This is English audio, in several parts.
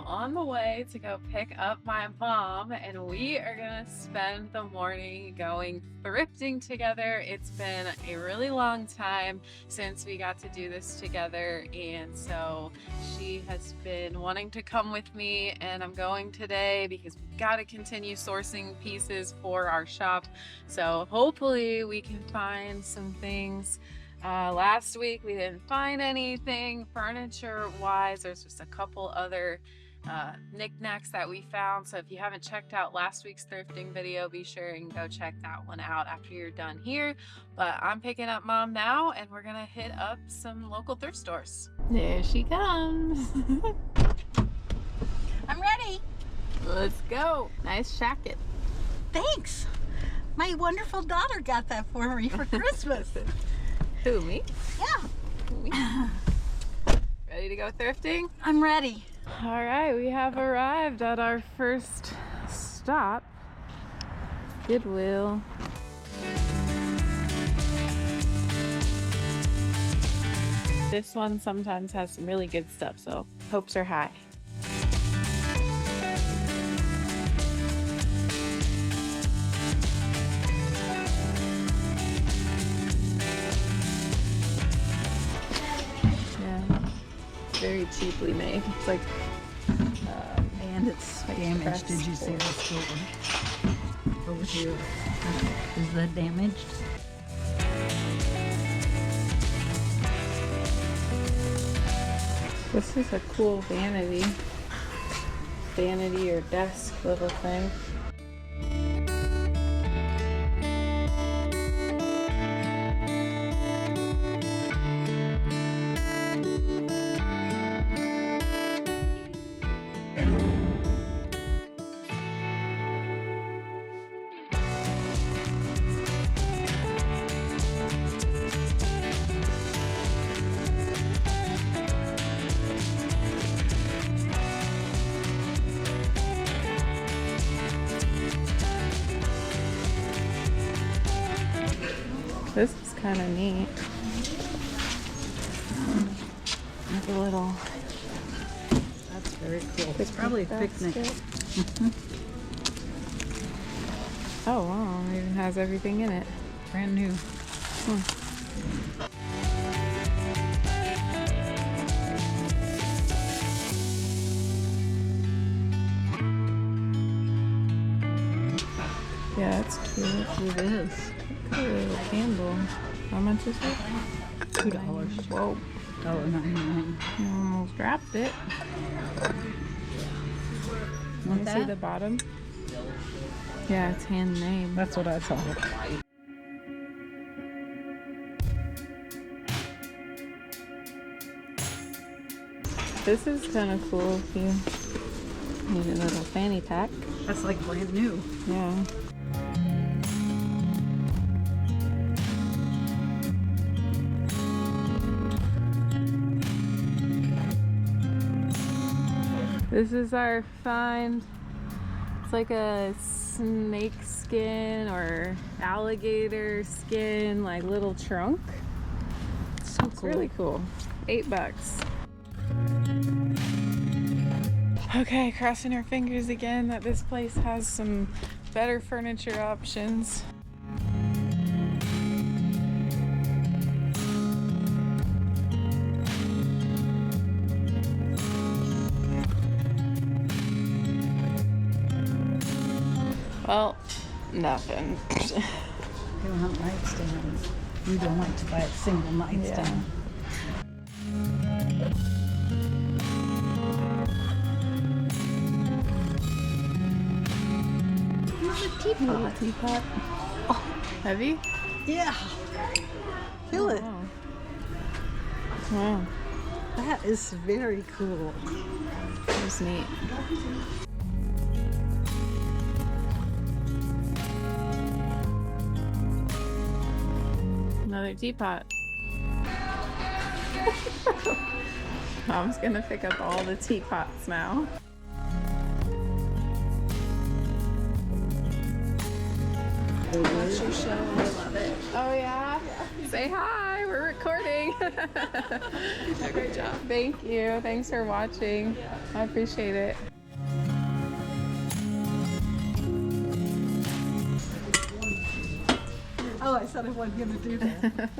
on the way to go pick up my mom, and we are gonna spend the morning going thrifting together. It's been a really long time since we got to do this together, and so she has been wanting to come with me, and I'm going today because we've got to continue sourcing pieces for our shop. So hopefully we can find some things. Last week we didn't find anything furniture wise. There's just a couple other knickknacks that we found. So if you haven't checked out last week's thrifting video, be sure and go check that one out after you're done here. But I'm picking up mom now, and we're gonna hit up some local thrift stores. There she comes. I'm ready. Let's go. Nice jacket. Thanks. My wonderful daughter got that for me for Christmas. Who, me? Yeah. Me. Ready to go thrifting? I'm ready. All right, we have arrived at our first stop, Goodwill. This one sometimes has some really good stuff, so hopes are high. Very cheaply made. It's like and it's damaged. Did you see this door over here? Is that damaged? This is a cool vanity or desk little thing. This is kind of neat. Like a little. That's very cool. It's probably a picnic. Oh wow, it even has everything in it. Brand new. Yeah, it's cute. It is. Look at a little candle. How much is it? $2. Whoa. $1.99. I almost dropped it. Want Can you see that? the bottom? Yeah, it's handmade. That's what I thought. This is kind of cool if you need a little fanny pack. That's like brand new. Yeah. This is our find. It's like a snake skin or alligator skin, like little trunk. So It's really cool. $8. Okay, crossing our fingers again that this place has some better furniture options. Well, nothing. You don't have nightstands. You don't like to buy a single nightstand. Little teapot. Oh, Heavy? yeah. Feel it. Wow. Wow. That is very cool. That was neat. Another teapot. Mom's gonna pick up all the teapots now. Watch your show, I love it. Oh yeah? Say hi. Okay, we're recording. Great job. Thank you. Thanks for watching. I appreciate it. Oh, I said I wasn't going to do that.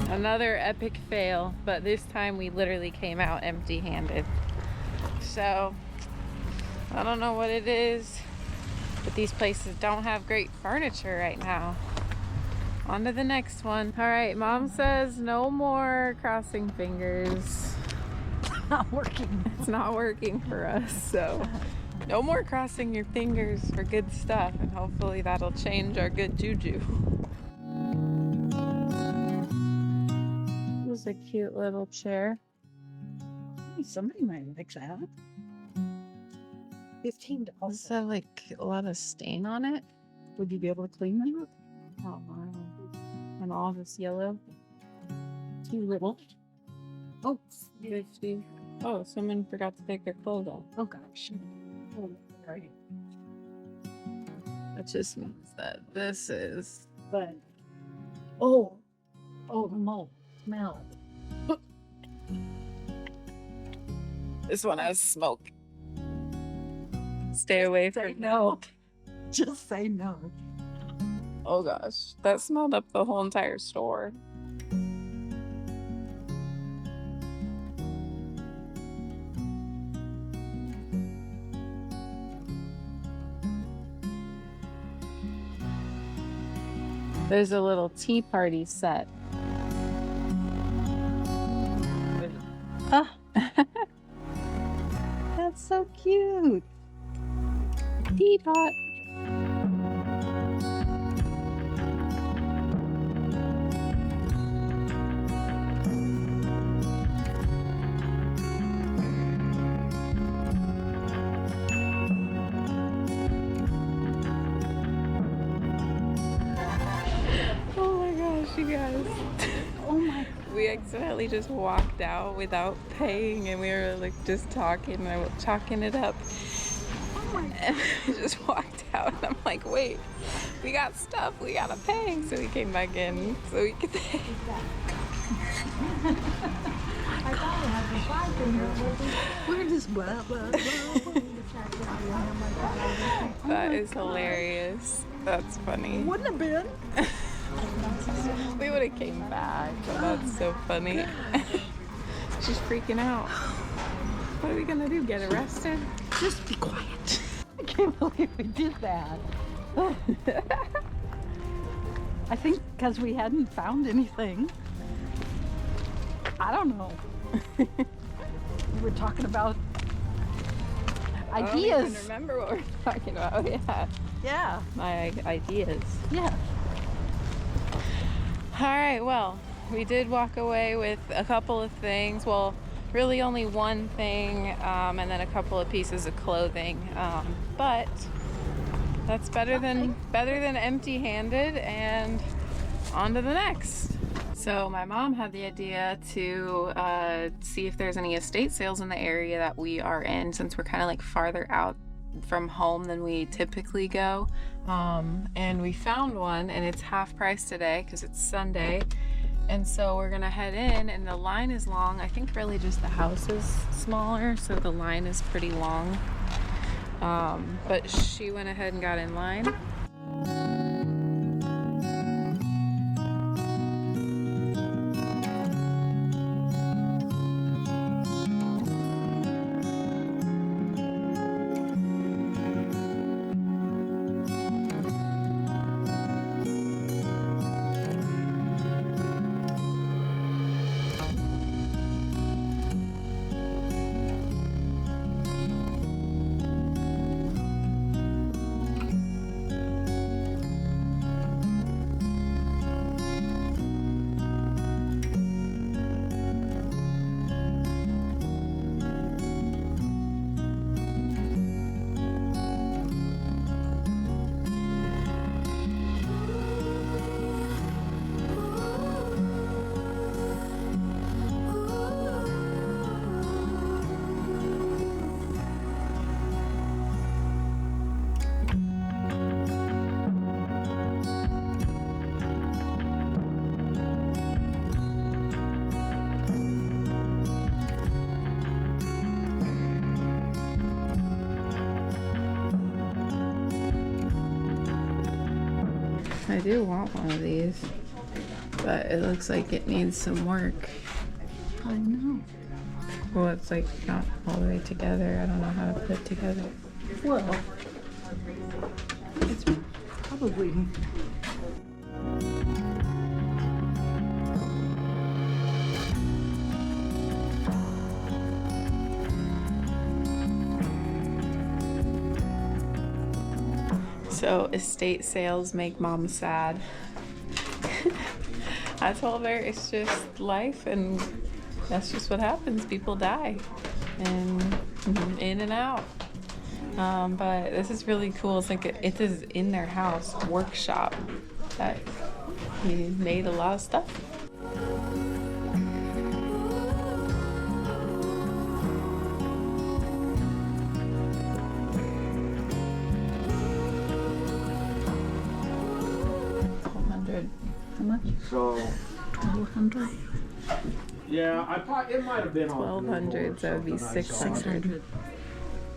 Another epic fail, but this time we literally came out empty-handed. So, I don't know what it is, but these places don't have great furniture right now. On to the next one. All right, Mom says no more crossing fingers. It's not working. It's not working for us, so no more crossing your fingers for good stuff, and hopefully that'll change our good juju. This is a cute little chair. Hey, somebody might like that. $15. Does this have like a lot of stain on it? Would you be able to clean that up? Oh wow. And all this yellow. Too little. Oh, 50. Oh, someone forgot to take their clothes off. oh gosh. Oh, right. That just means that this is... But oh, no, smell. This one has smoke. Stay away Say from no. Just say no. Oh gosh, that smelled up the whole entire store. There's a little tea party set. Ah, that's so cute. Teapot. Oh my gosh, you guys. Oh my. We accidentally just walked out without paying, and we were like just talking and chalking it up. Oh my. And we just walked out, and I'm like, wait, we got stuff, we gotta pay. So we came back in so we could pay. I thought I had the bike in here. Where does blah blah blah? That is hilarious. That's funny. Wouldn't have been. We would have came back, but that's so funny. She's freaking out. What are we gonna do? Get arrested? Just be quiet. I can't believe we did that. I think because we hadn't found anything. I don't know. We were talking about ideas. I don't even remember what we're talking about. Yeah. Yeah. My ideas. Yeah. All right, well, we did walk away with a couple of things. Well, really only one thing, and then a couple of pieces of clothing. But that's better than empty-handed, and on to the next. So my mom had the idea to see if there's any estate sales in the area that we are in, since we're kind of like farther out from home than we typically go. And we found one, and it's half price today because it's Sunday. And so we're gonna head in, and the line is long. I think really just the house is smaller, so the line is pretty long. But she went ahead and got in line. I do want one of these, but it looks like it needs some work. I know. Well, it's like not all the way together. I don't know how to put it together. Well, it's probably. So estate sales make mom sad. I told her it's just life and that's just what happens. People die and in and out. But this is really cool. It's like it is in their house workshop that he made a lot of stuff. How much? So 1,200. yeah, it might have been on 1,200, so that would be 600.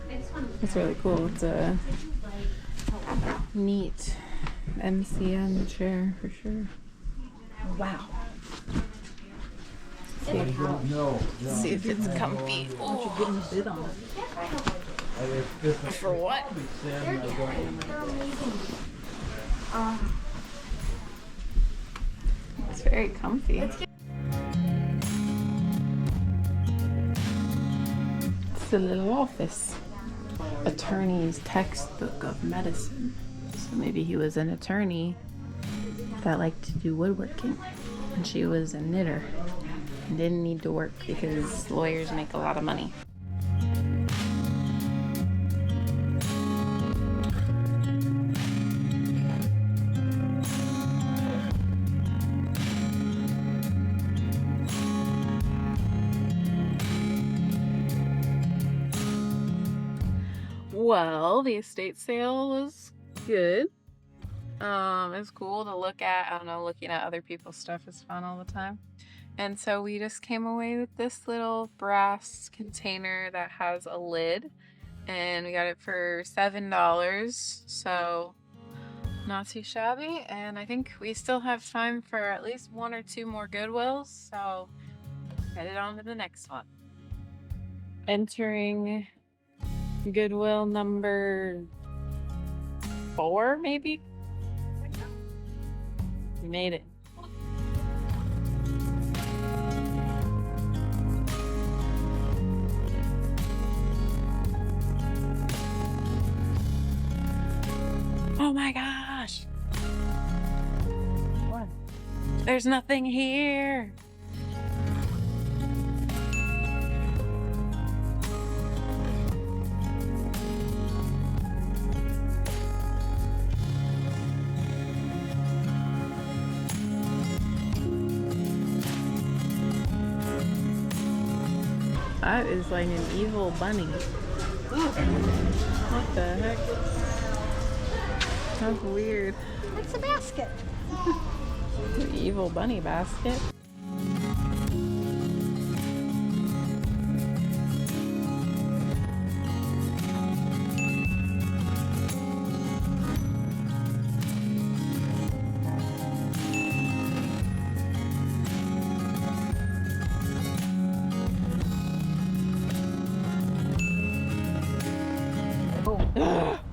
600. It's really cool. It's a neat MCM chair for sure. Wow. See if it's comfy. Why don't you give me a bid on it? For what? It's very comfy. It's a little office. Attorney's textbook of medicine. So maybe he was an attorney that liked to do woodworking. And she was a knitter and didn't need to work because lawyers make a lot of money. Well, the estate sale was good. It's cool to look at. I don't know, looking at other people's stuff is fun all the time. And so we just came away with this little brass container that has a lid. And we got it for $7. So not too shabby. And I think we still have time for at least 1 or 2 more Goodwills. So headed on to the next one. Entering Goodwill number 4, maybe? We made it. Oh my gosh! What? There's nothing here! That is like an evil bunny. What the heck? That's weird. It's a basket. The evil bunny basket.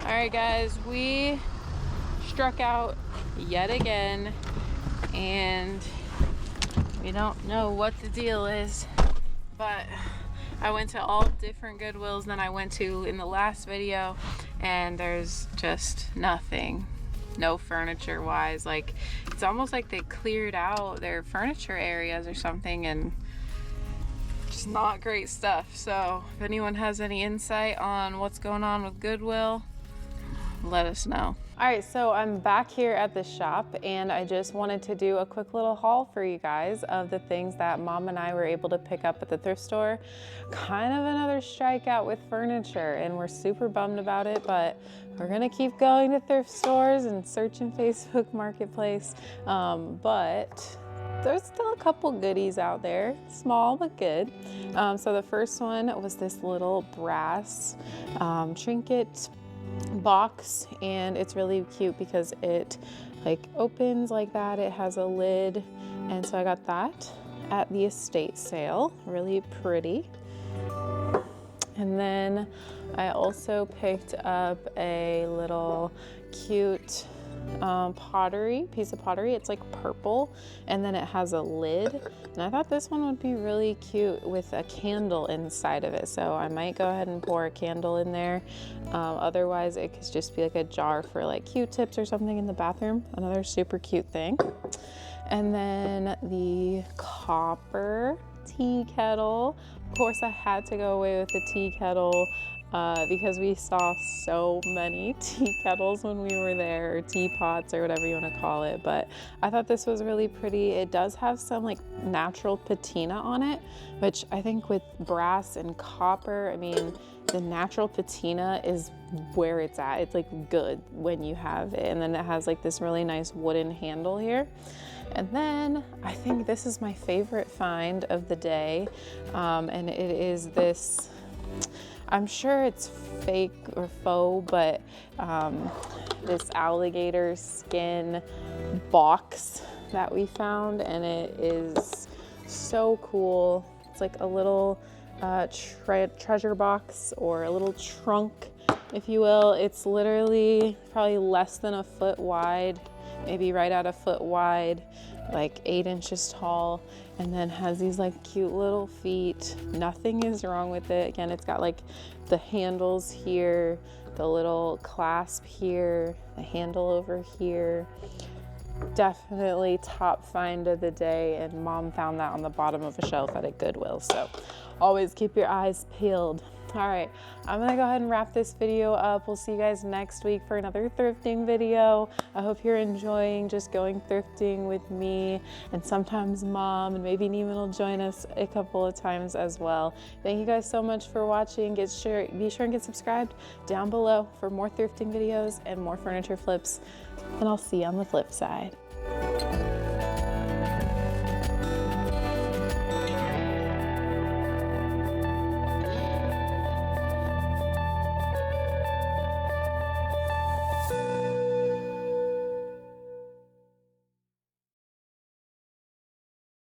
Alright guys, we struck out yet again and we don't know what the deal is, but I went to all different Goodwills than I went to in the last video and there's just nothing. No furniture wise. Like, it's almost like they cleared out their furniture areas or something and just not great stuff. So if anyone has any insight on what's going on with Goodwill, let us know. All right, so I'm back here at the shop and I just wanted to do a quick little haul for you guys of the things that Mom and I were able to pick up at the thrift store. Kind of another strikeout with furniture and we're super bummed about it, but we're gonna keep going to thrift stores and searching Facebook Marketplace. But there's still a couple goodies out there, small but good. So the first one was this little brass trinket box, and it's really cute because it like opens like that. It has a lid, and so I got that at the estate sale. Really pretty. And then I also picked up a little cute piece of pottery. It's like purple, and then it has a lid, and I thought this one would be really cute with a candle inside of it, so I might go ahead and pour a candle in there. Otherwise it could just be like a jar for like Q-tips or something in the bathroom. Another super cute thing. And then the copper tea kettle. Of course I had to go away with the tea kettle because we saw so many tea kettles when we were there, or teapots, or whatever you want to call it. But I thought this was really pretty. It does have some like natural patina on it, which I think with brass and copper, I mean, the natural patina is where it's at. It's like good when you have it. And then it has like this really nice wooden handle here. And then I think this is my favorite find of the day. And it is this, I'm sure it's fake or faux, but this alligator skin box that we found, and it is so cool. It's like a little treasure box, or a little trunk, if you will. It's literally probably less than a foot wide, maybe right at a foot wide, like 8 inches tall, and then has these like cute little feet. Nothing is wrong with it. Again, it's got like the handles here, the little clasp here, the handle over here. Definitely top find of the day, and Mom found that on the bottom of a shelf at a Goodwill, so always keep your eyes peeled. All right, I'm gonna go ahead and wrap this video up. We'll see you guys next week for another thrifting video. I hope you're enjoying just going thrifting with me, and sometimes Mom, and maybe Neiman will join us a couple of times as well. Thank you guys so much for watching. Be sure and get subscribed down below for more thrifting videos and more furniture flips, and I'll see you on the flip side.